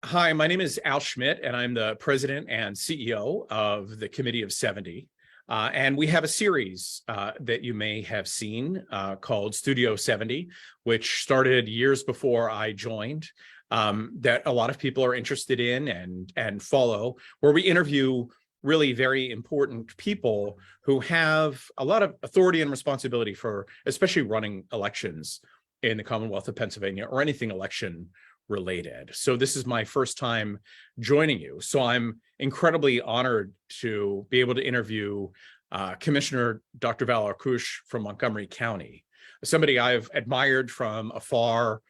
Hi, my name is Al Schmidt, and I'm the president and CEO of the Committee of 70. And we have a series that you may have seen called Studio 70, which started years before I joined, that a lot of people are interested in and follow, where we interview really very important people who have a lot of authority and responsibility for especially running elections in the Commonwealth of Pennsylvania or anything election related. So this is my first time joining you. So I'm incredibly honored to be able to interview Commissioner Dr. Val Arkoosh from Montgomery County, somebody I've admired from afar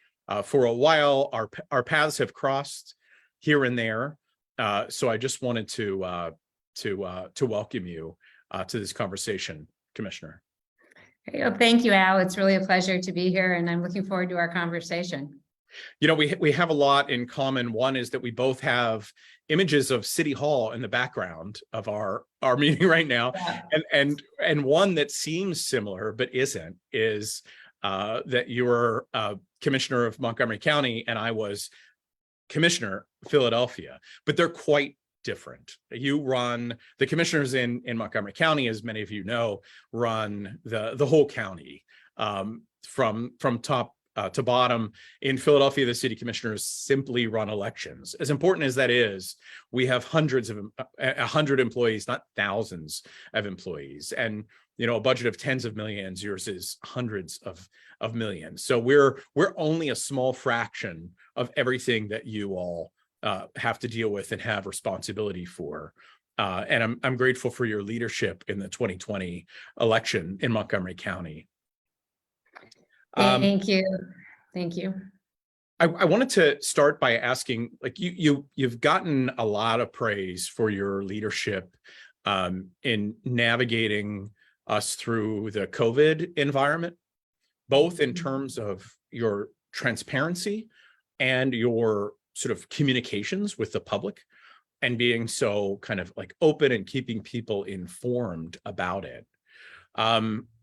for a while. Our paths have crossed here and there. So I just wanted to welcome you to this conversation, Commissioner. Well, thank you, Al. It's really a pleasure to be here, and I'm looking forward to our conversation. You know, we have a lot in common. One is that we both have images of City Hall in the background of our meeting right now. Yeah. And one that seems similar but isn't is that you're Commissioner of Montgomery County and I was Commissioner of Philadelphia, but they're quite different. You run, the commissioners in Montgomery County, as many of you know, run the whole county from top to bottom. In Philadelphia, the city commissioners simply run elections. As important as that is, we have hundreds of 100 employees, not thousands of employees, and a budget of tens of millions. Yours is hundreds of millions. So we're only a small fraction of everything that you all have to deal with and have responsibility for. And I'm grateful for your leadership in the 2020 election in Montgomery County. Thank you. Thank you. I wanted to start by asking, like, you've gotten a lot of praise for your leadership in navigating us through the COVID environment, both in terms of your transparency and your sort of communications with the public and being so kind of like open and keeping people informed about it.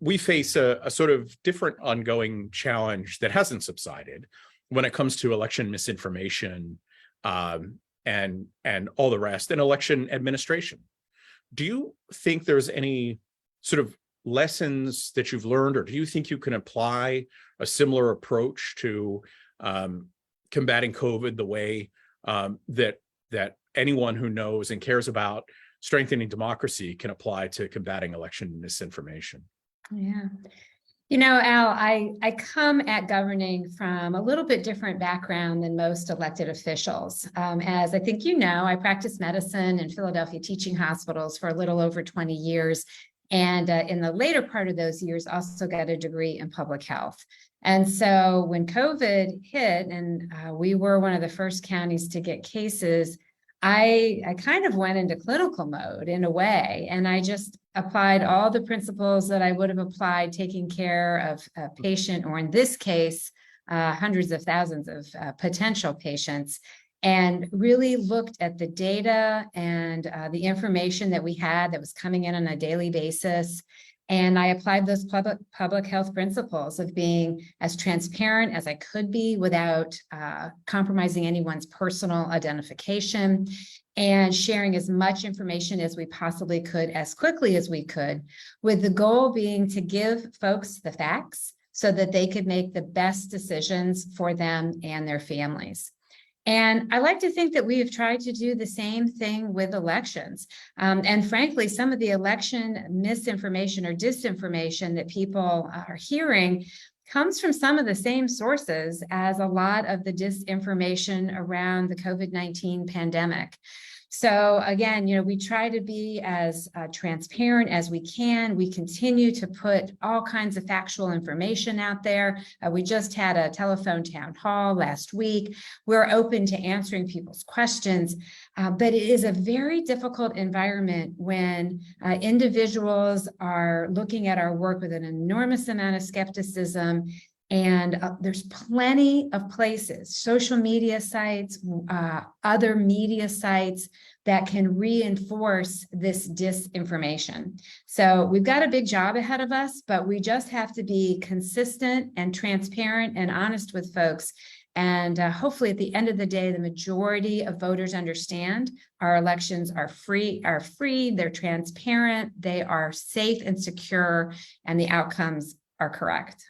We face a sort of different ongoing challenge that hasn't subsided when it comes to election misinformation and all the rest, and election administration. Do you think there's any sort of lessons that you've learned, or do you think you can apply a similar approach to combating COVID the way that anyone who knows and cares about strengthening democracy can apply to combating election misinformation? Yeah. Al, I come at governing from a little bit different background than most elected officials. As I think I practiced medicine in Philadelphia teaching hospitals for a little over 20 years. And in the later part of those years, also got a degree in public health. And so when COVID hit, and we were one of the first counties to get cases, I kind of went into clinical mode in a way, and I just applied all the principles that I would have applied taking care of a patient, or in this case, hundreds of thousands of potential patients, and really looked at the data and the information that we had that was coming in on a daily basis. And I applied those public health principles of being as transparent as I could be without compromising anyone's personal identification, and sharing as much information as we possibly could as quickly as we could, with the goal being to give folks the facts so that they could make the best decisions for them and their families. And I like to think that we have tried to do the same thing with elections. And frankly, some of the election misinformation or disinformation that people are hearing comes from some of the same sources as a lot of the disinformation around the COVID-19 pandemic. So again, we try to be as transparent as we can. We continue to put all kinds of factual information out there. We just had a telephone town hall last week. We're open to answering people's questions, but it is a very difficult environment when individuals are looking at our work with an enormous amount of skepticism And there's plenty of places, social media sites, other media sites that can reinforce this disinformation. So we've got a big job ahead of us, but we just have to be consistent and transparent and honest with folks. And hopefully at the end of the day, the majority of voters understand our elections are free, they're transparent, they are safe and secure, and the outcomes are correct.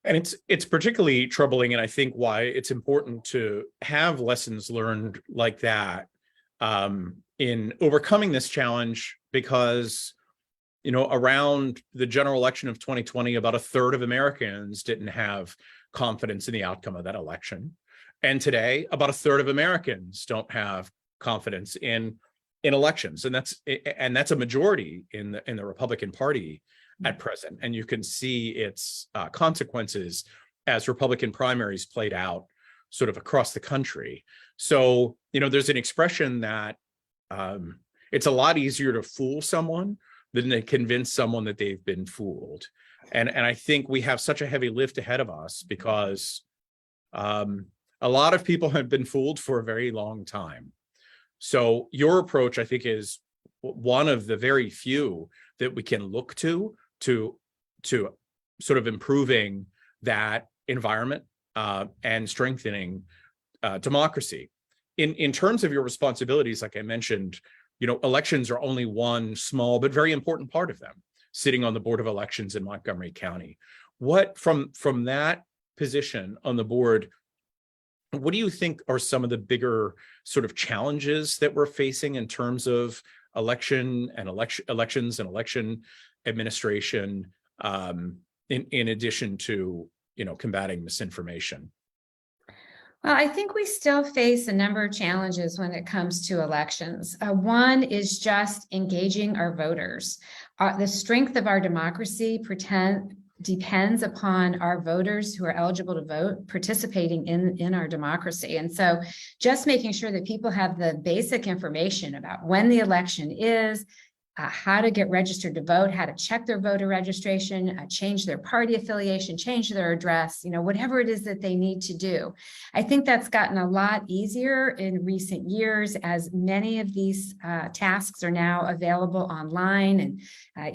And it's particularly troubling, and I think why it's important to have lessons learned like that in overcoming this challenge, because, you know, around the general election of 2020, about a third of Americans didn't have confidence in the outcome of that election. And today, about a third of Americans don't have confidence in elections. And that's a majority in the Republican Party at present. And you can see its consequences as Republican primaries played out sort of across the country. So, you know, there's an expression that it's a lot easier to fool someone than to convince someone that they've been fooled. And I think we have such a heavy lift ahead of us because a lot of people have been fooled for a very long time. So your approach, I think, is one of the very few that we can look to sort of improving that environment and strengthening democracy. In terms of your responsibilities, like I mentioned, you know, elections are only one small but very important part of them, sitting on the Board of Elections in Montgomery County. What from that position on the board, what do you think are some of the bigger sort of challenges that we're facing in terms of elections and election administration, in addition to, you know, combating misinformation? Well, I think we still face a number of challenges when it comes to elections. One is just engaging our voters. The strength of our democracy depends upon our voters who are eligible to vote participating in our democracy. And so just making sure that people have the basic information about when the election is, how to get registered to vote, how to check their voter registration, change their party affiliation, change their address, you know, whatever it is that they need to do. I think that's gotten a lot easier in recent years, as many of these tasks are now available online. And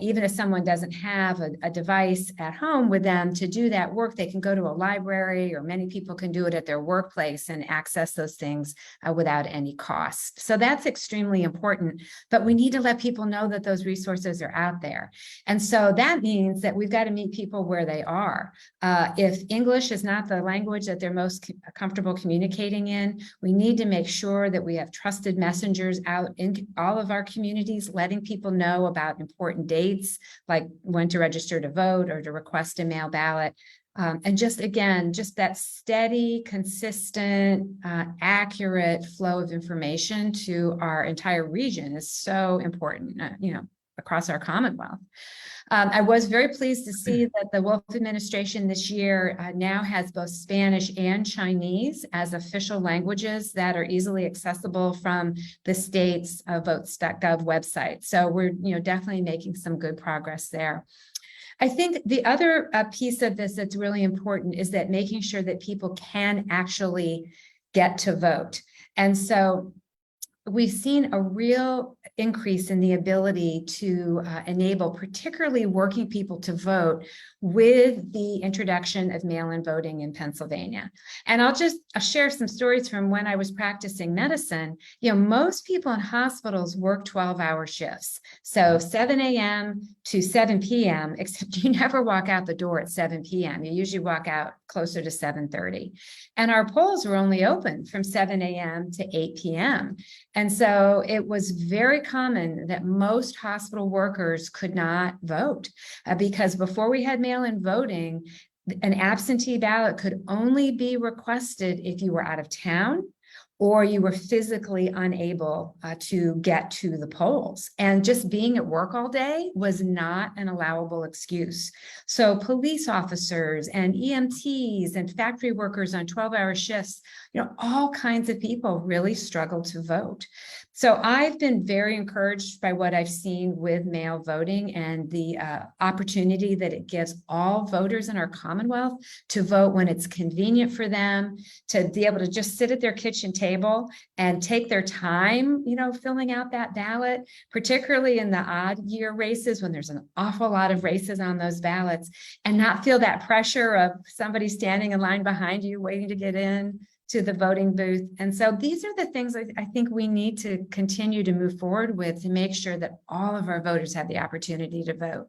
even if someone doesn't have a device at home with them to do that work, they can go to a library, or many people can do it at their workplace and access those things without any cost. So that's extremely important, but we need to let people know that those resources are out there. And so that means that we've got to meet people where they are. If English is not the language that they're most comfortable communicating in, we need to make sure that we have trusted messengers out in all of our communities, letting people know about important dates, like when to register to vote or to request a mail ballot. And just that steady, consistent, accurate flow of information to our entire region is so important, you know, across our Commonwealth. I was very pleased to see that the Wolf administration this year now has both Spanish and Chinese as official languages that are easily accessible from the state's votes.gov website. So we're, you know, definitely making some good progress there. I think the other piece of this that's really important is that making sure that people can actually get to vote. And so we've seen a real increase in the ability to enable particularly working people to vote with the introduction of mail-in voting in Pennsylvania. And I'll share some stories from when I was practicing medicine. You know, most people in hospitals work 12-hour shifts. So 7 a.m. to 7 p.m., except you never walk out the door at 7 p.m. You usually walk out closer to 7:30. And our polls were only open from 7 a.m. to 8 p.m. And so it was very common that most hospital workers could not vote because before we had mail-in voting, an absentee ballot could only be requested if you were out of town or you were physically unable to get to the polls. And just being at work all day was not an allowable excuse. So police officers and EMTs and factory workers on 12-hour shifts, you know, all kinds of people really struggled to vote. So I've been very encouraged by what I've seen with mail voting and the opportunity that it gives all voters in our Commonwealth to vote when it's convenient for them, to be able to just sit at their kitchen table and take their time, filling out that ballot, particularly in the odd year races when there's an awful lot of races on those ballots, and not feel that pressure of somebody standing in line behind you waiting to get in to the voting booth. And so these are the things I think we need to continue to move forward with to make sure that all of our voters have the opportunity to vote.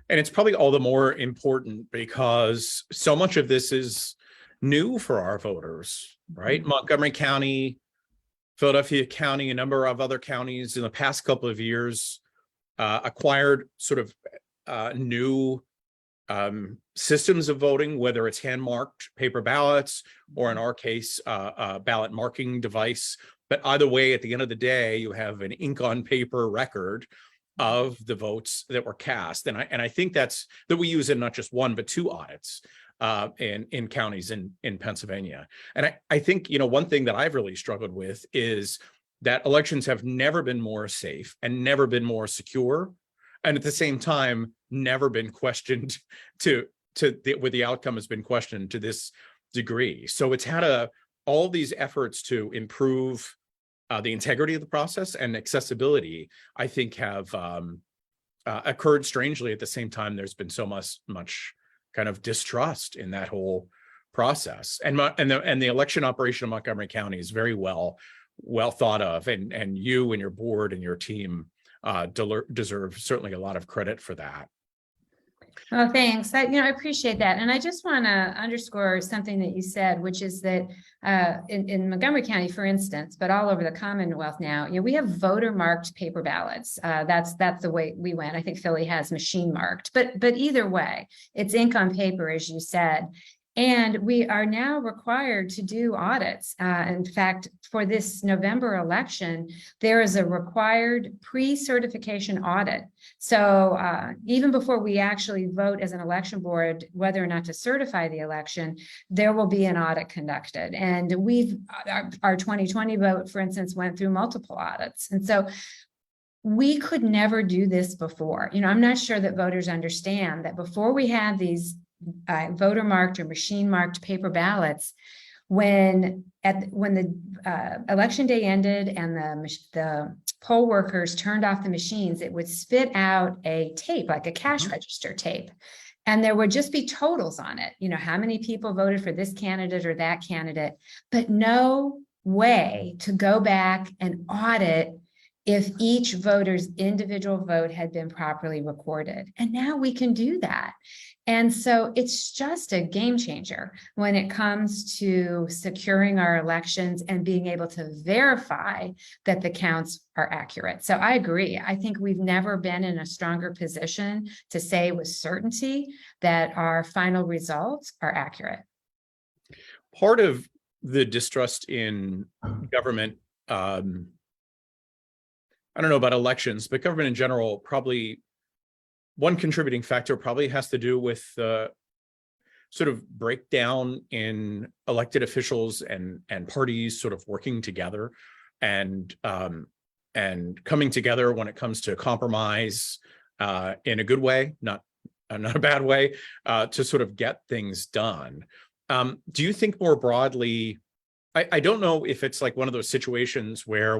And it's probably all the more important because so much of this is new for our voters, right? Montgomery County, Philadelphia County, a number of other counties in the past couple of years acquired sort of new systems of voting, whether it's hand-marked paper ballots or in our case, a ballot marking device. But either way, at the end of the day, you have an ink on paper record of the votes that were cast. And I think that we use in not just one, but two audits in counties in Pennsylvania. And I think, one thing that I've really struggled with is that elections have never been more safe and never been more secure. And at the same time, never been questioned where the outcome has been questioned to this degree. So it's had all these efforts to improve the integrity of the process and accessibility, I think, have occurred strangely at the same time. There's been so much kind of distrust in that whole process, and the election operation of Montgomery County is very well thought of, and you and your board and your team deserve certainly a lot of credit for that. Well, thanks. I appreciate that. And I just want to underscore something that you said, which is that in Montgomery County, for instance, but all over the Commonwealth now, we have voter marked paper ballots. That's the way we went. I think Philly has machine marked, but either way, it's ink on paper, as you said. And we are now required to do audits. In fact, for this November election, there is a required pre-certification audit. So even before we actually vote as an election board, whether or not to certify the election, there will be an audit conducted. And our 2020 vote, for instance, went through multiple audits. And so we could never do this before. I'm not sure that voters understand that before we had these voter marked or machine marked paper ballots, when the election day ended and the poll workers turned off the machines, it would spit out a tape, like a cash register tape, and there would just be totals on it, how many people voted for this candidate or that candidate, but no way to go back and audit if each voter's individual vote had been properly recorded. And now we can do that. And so it's just a game changer when it comes to securing our elections and being able to verify that the counts are accurate. So I agree. I think we've never been in a stronger position to say with certainty that our final results are accurate. Part of the distrust in government, I don't know about elections, but government in general, probably one contributing factor probably has to do with the sort of breakdown in elected officials and parties sort of working together and coming together when it comes to compromise in a good way, not a bad way, to sort of get things done. Do you think more broadly, I don't know if it's like one of those situations where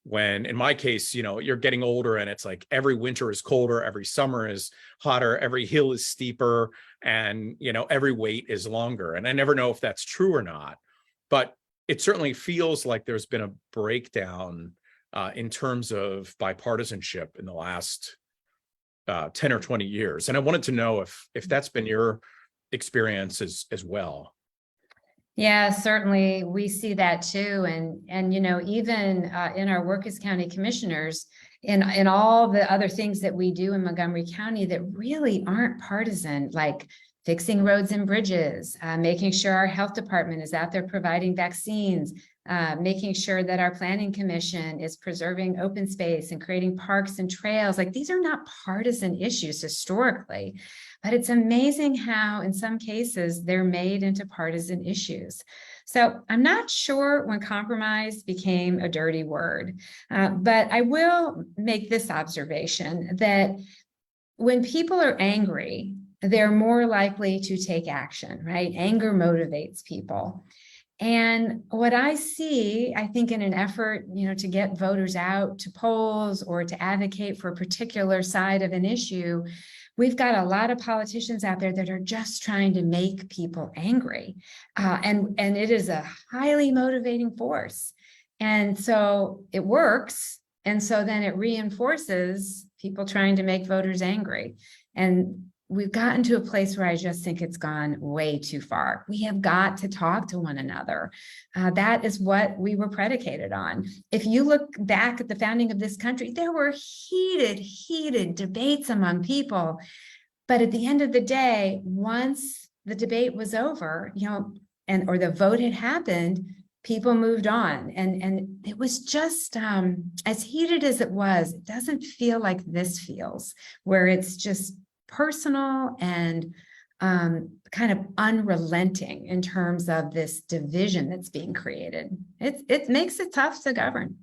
when in my case, you're getting older and it's like every winter is colder, every summer is hotter, every hill is steeper, and, every wait is longer. And I never know if that's true or not, but it certainly feels like there's been a breakdown in terms of bipartisanship in the last 10 or 20 years. And I wanted to know if that's been your experience as well. Yeah, certainly we see that too. And even in our work as county commissioners, in all the other things that we do in Montgomery County that really aren't partisan, like fixing roads and bridges, making sure our health department is out there providing vaccines, making sure that our planning commission is preserving open space and creating parks and trails. Like, these are not partisan issues historically, but it's amazing how in some cases they're made into partisan issues. So I'm not sure when compromise became a dirty word, but I will make this observation that when people are angry, they're more likely to take action, right? Anger motivates people. And what I see, I think in an effort, to get voters out to polls or to advocate for a particular side of an issue, we've got a lot of politicians out there that are just trying to make people angry. And it is a highly motivating force. And so it works. And so then it reinforces people trying to make voters angry. And we've gotten to a place where I just think it's gone way too far. We have got to talk to one another. That is what we were predicated on. If you look back at the founding of this country, there were heated debates among people. But at the end of the day, once the debate was over, or the vote had happened, people moved on. And it was just as heated as it was, it doesn't feel like this feels, where it's just personal and kind of unrelenting in terms of this division that's being created. It makes it tough to govern.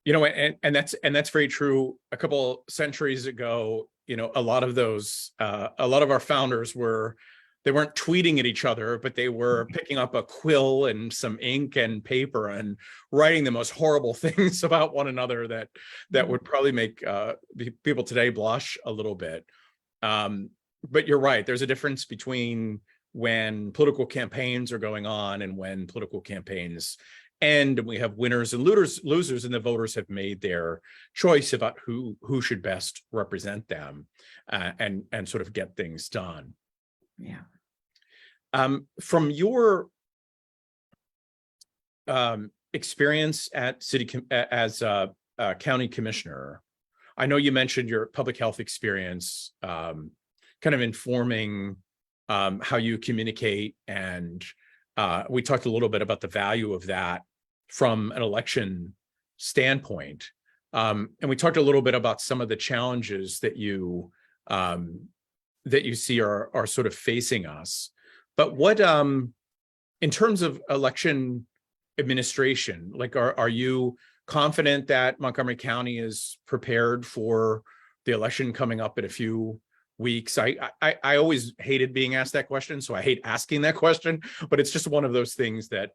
And that's very true. A couple centuries ago, a lot of our founders they weren't tweeting at each other, but they were picking up a quill and some ink and paper and writing the most horrible things about one another that would probably make people today blush a little bit. But you're right. There's a difference between when political campaigns are going on and when political campaigns end, and we have winners and losers, and the voters have made their choice about who should best represent them and sort of get things done. Yeah. From your experience at as a county commissioner, I know you mentioned your public health experience, kind of informing how you communicate, and we talked a little bit about the value of that from an election standpoint, and we talked a little bit about some of the challenges that you see are sort of facing us. But what, in terms of election administration, like are you confident that Montgomery County is prepared for the election coming up in a few weeks? I always hated being asked that question, so I hate asking that question, but it's just one of those things that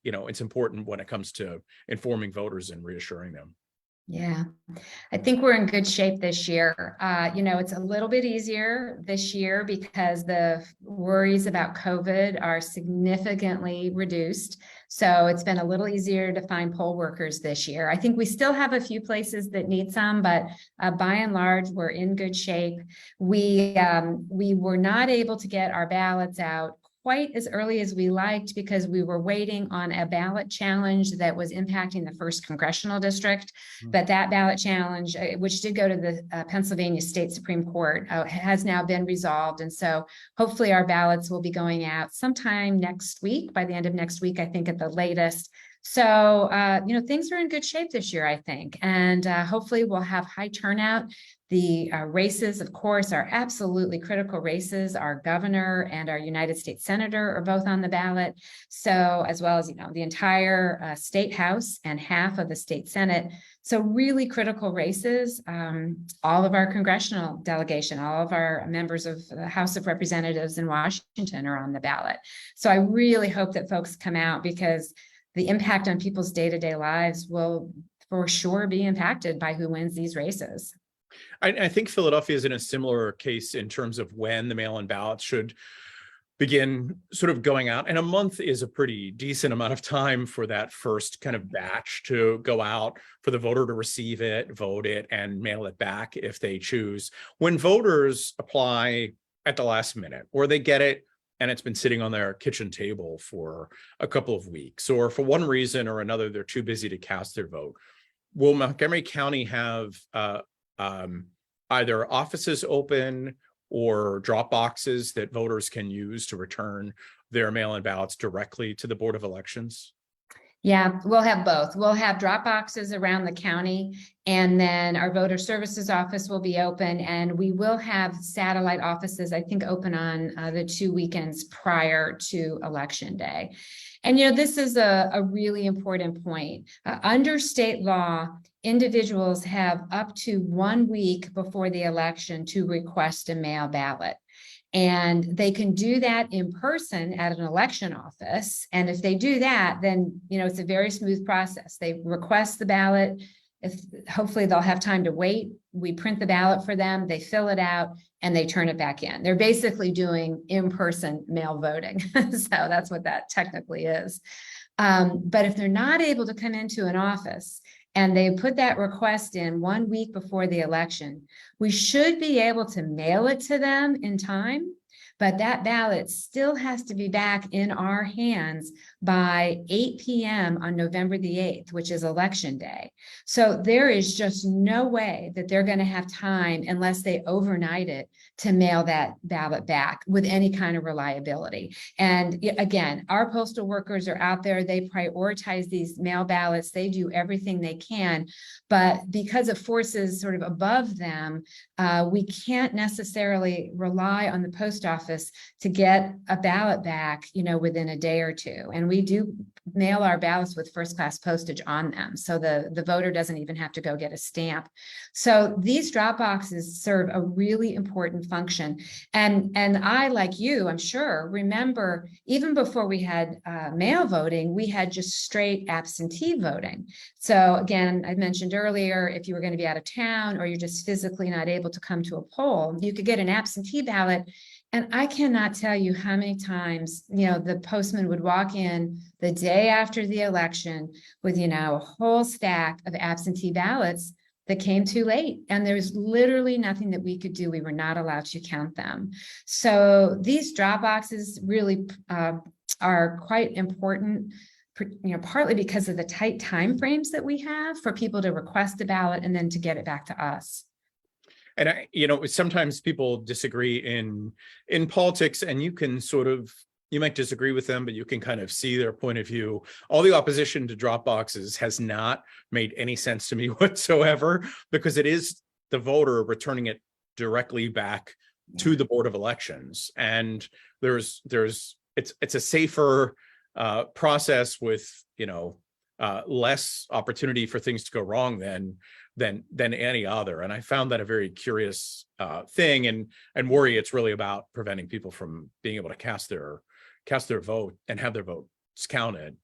it's important when it comes to informing voters and reassuring them. Yeah, I think we're in good shape this year. It's a little bit easier this year because the worries about COVID are significantly reduced. So it's been a little easier to find poll workers this year. I think we still have a few places that need some, but by and large, we're in good shape. We were not able to get our ballots out quite as early as we liked because we were waiting on a ballot challenge that was impacting the 1st congressional district. But that ballot challenge, which did go to the Pennsylvania State Supreme Court, has now been resolved. And so hopefully our ballots will be going out sometime next week, by the end of next week, I think at the latest. So, things are in good shape this year, I think, and hopefully we'll have high turnout. The races, of course, are absolutely critical races. Our governor and our United States senator are both on the ballot. So, as well as, the entire state house and half of the state senate. So really critical races. All of our congressional delegation, all of our members of the House of Representatives in Washington are on the ballot. So I really hope that folks come out because the impact on people's day-to-day lives will for sure be impacted by who wins these races. I think Philadelphia is in a similar case in terms of when the mail-in ballots should begin sort of going out. And a month is a pretty decent amount of time for that first kind of batch to go out, for the voter to receive it, vote it, and mail it back if they choose. When voters apply at the last minute, or they get it and it's been sitting on their kitchen table for a couple of weeks, or for one reason or another, they're too busy to cast their vote, will Montgomery County have either offices open or drop boxes that voters can use to return their mail-in ballots directly to the Board of Elections? Yeah, we'll have both. We'll have drop boxes around the county, and then our voter services office will be open, and we will have satellite offices, I think, open on the 2 weekends prior to Election Day. And, this is a really important point. Under state law, individuals have up to 1 week before the election to request a mail ballot. And they can do that in person at an election office. And if they do that, then, it's a very smooth process. They request the ballot. Hopefully they'll have time to wait. We print the ballot for them, they fill it out, and they turn it back in. They're basically doing in-person mail voting. So that's what that technically is. But if they're not able to come into an office and they put that request in 1 week before the election, we should be able to mail it to them in time, but that ballot still has to be back in our hands by 8 p.m. on November the 8th, which is Election Day. So there is just no way that they're going to have time, unless they overnight it, to mail that ballot back with any kind of reliability. And again, our postal workers are out there. They prioritize these mail ballots. They do everything they can. But because of forces sort of above them, we can't necessarily rely on the post office to get a ballot back, within a day or two. And we do mail our ballots with first-class postage on them, so the voter doesn't even have to go get a stamp. So these drop boxes serve a really important function. And I, like you, I'm sure, remember even before we had mail voting, we had just straight absentee voting. So again, I mentioned earlier, if you were going to be out of town or you're just physically not able to come to a poll, you could get an absentee ballot. And I cannot tell you how many times, the postman would walk in the day after the election with, a whole stack of absentee ballots that came too late. And there was literally nothing that we could do. We were not allowed to count them. So these drop boxes really are quite important, partly because of the tight time frames that we have for people to request a ballot and then to get it back to us. And sometimes people disagree in politics, and you might disagree with them, but you can kind of see their point of view. All the opposition to drop boxes has not made any sense to me whatsoever, because it is the voter returning it directly back to the Board of Elections. And it's a safer process with, less opportunity for things to go wrong than any other. And I found that a very curious thing, and worry it's really about preventing people from being able to cast their vote and have their votes counted.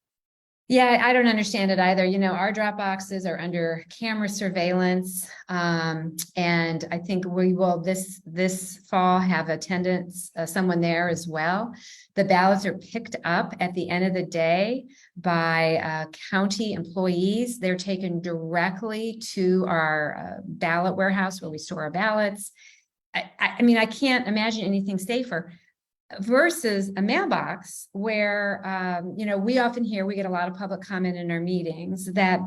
Yeah, I don't understand it either. Our drop boxes are under camera surveillance. And I think we will this fall have attendance, someone there as well. The ballots are picked up at the end of the day by county employees. They're taken directly to our ballot warehouse where we store our ballots. I mean, I can't imagine anything safer versus a mailbox where, we often hear, we get a lot of public comment in our meetings that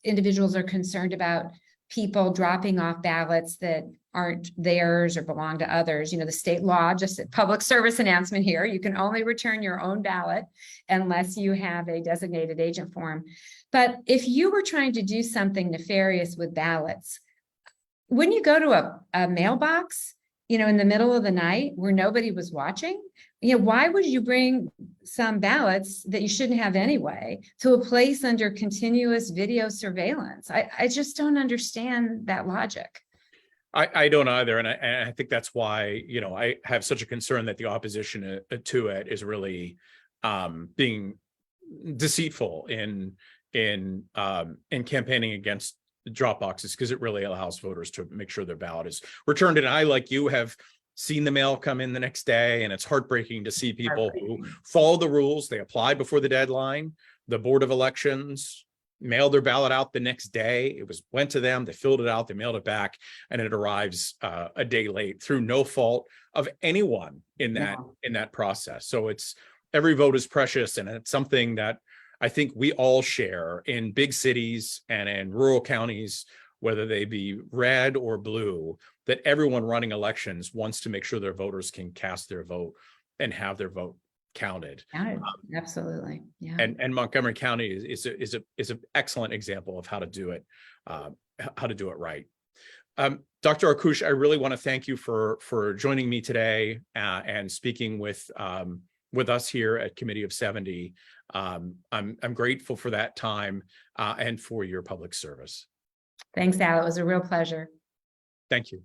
individuals are concerned about people dropping off ballots that aren't theirs or belong to others. The state law, just a public service announcement here, you can only return your own ballot unless you have a designated agent form. But if you were trying to do something nefarious with ballots, wouldn't you go to a mailbox, in the middle of the night where nobody was watching? Why would you bring some ballots that you shouldn't have anyway to a place under continuous video surveillance? I just don't understand that logic. I don't either. And I think that's why, I have such a concern that the opposition to it is really being deceitful in campaigning against drop boxes, because it really allows voters to make sure their ballot is returned. And I, like you, have seen the mail come in the next day, and it's heartbreaking to see people who follow the rules. They apply before the deadline. The Board of Elections mailed their ballot out the next day. Went to them, they filled it out, they mailed it back, and it arrives a day late through no fault of anyone in that process. So every vote is precious, and it's something that I think we all share in big cities and in rural counties, whether they be red or blue, that everyone running elections wants to make sure their voters can cast their vote and have their vote counted. Absolutely. Yeah. And Montgomery County is an excellent example of how to do it right. Dr. Arkoosh, I really want to thank you for joining me today and speaking with us here at Committee of 70. I'm grateful for that time and for your public service. Thanks, Al. It was a real pleasure. Thank you.